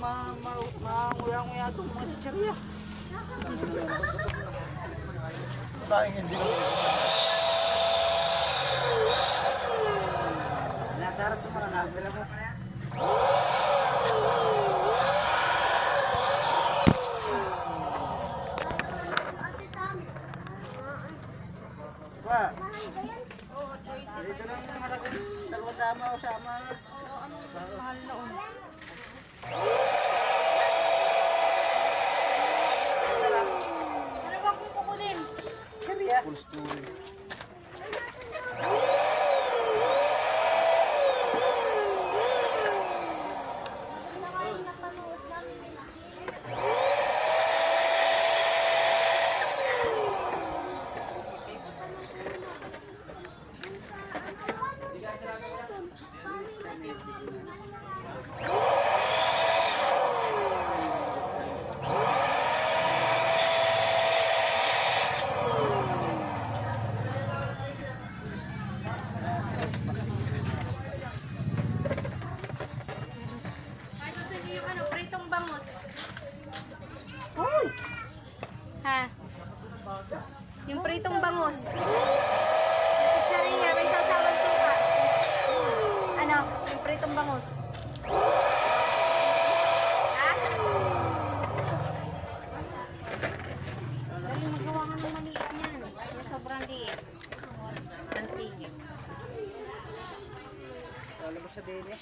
manguya-nguya itong mga chichirya. Tayong hindi lang. Nasarap naman ang nabila mo. Pa, dito lang halagang 2 tama o sama. Mahal noon. Talagang kung kukunin. Chichirya. Full story. Ay, gusto niyo yung ano, pritong bangus. Ha? Yung pritong bangus. Chicharia, may sasawang suka. Ano? Yung pritong bangus. Ha? Dali, magawa nga ng maliit niyan. Yung sobrang liit. Ang sige. Lalabas sa din eh.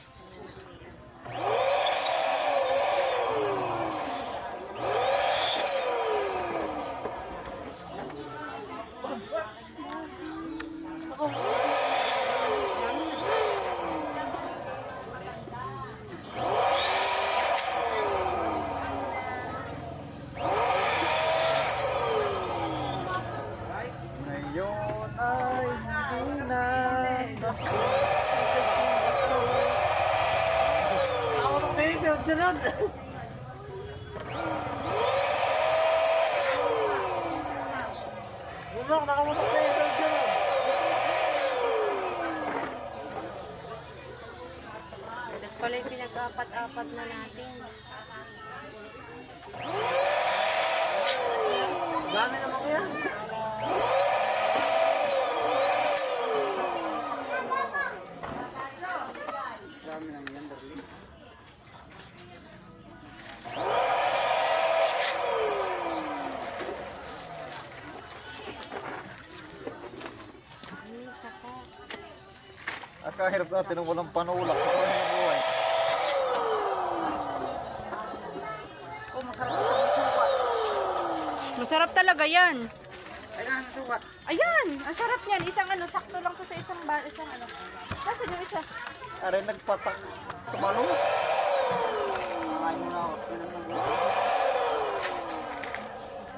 Ngayon ay hindi na Ako kayo, sunod. Bumak, nakamutok na yung sunod. Ito pala yung pinag-apat-apat na natin. Dami naman kaya. Dami lang yan, Darlene. At kahirap sa atin ng walang panulak sa kanyang buhay. Oh, masarap ito ang suka. Masarap talaga yan. Ay, ang suka. Ayan, ang sarap niyan. Isang ano, sakto lang to sa isang ano. Kasi yung isa. Aray nagpatak. Tumalo. Makain mo na ako.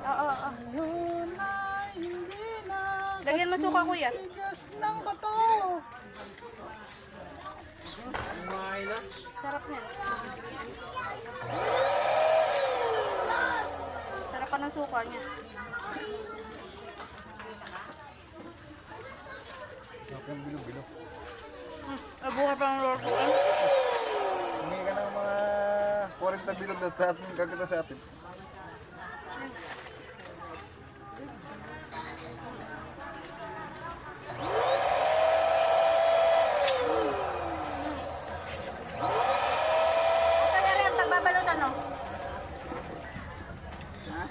Oo, oo. Ngayon ay hindi na Lagyan mo suka, kuya. tigas ng bato. Sarap niyan. Sarap pa ng suka niya. Ang bilo-bilo. Nabuhay pa ng lord ko. Humingi ka ng mga 40 bilog na ating gagawin sa atin. Kaya rin, pagbabalutan, no? Ha?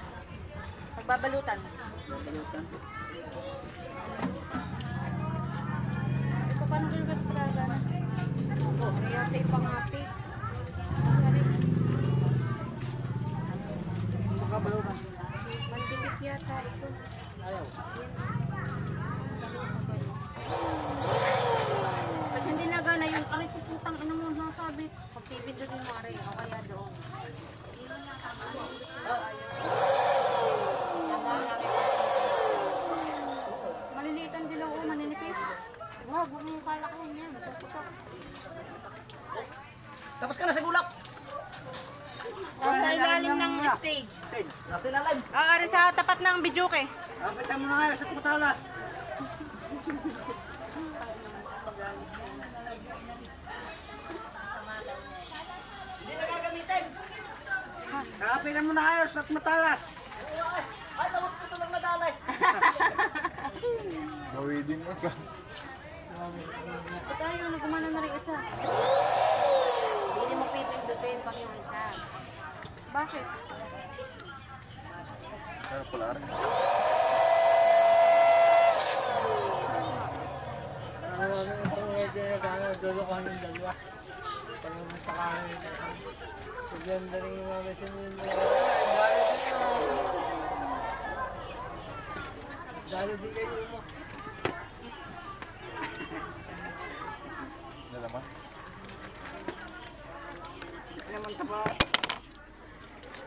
Pagbabalutan. Balutan. Ito pa nang ilgat talaga. Oh, riyate pangapi. Balutan. Mandikit yata ito. Ayaw. Pag hindi nagana yung aray ko putang ina mo nasabi. Pag pipindutin mo aray, o kaya doon. Maliliitan din ako, maninipis. Wow, buming kalak ko niya. Matutusok. Tapos ka na sa gulak. Sa ilalim ng stage. Nasa ilalim. Ari sa tapat ng bijuke. Kapitan mo na nga sa putalas. Hindi na gagamitin. tingnan mo na ayos at matalas. Ay, tawag ko ito lang nadalay. Mawidin mo ka. Ito yung nagumana na rin isa. Hindi mo pipindutin pang yung isa. Bakit? Pero pala rin. Itong medyo nagkakadulokohan yung dalawa. Pag sa kanin. Ganda rin yung mga mesin yun. Dalo din kayo mo. Nalaman? Naman ka ba?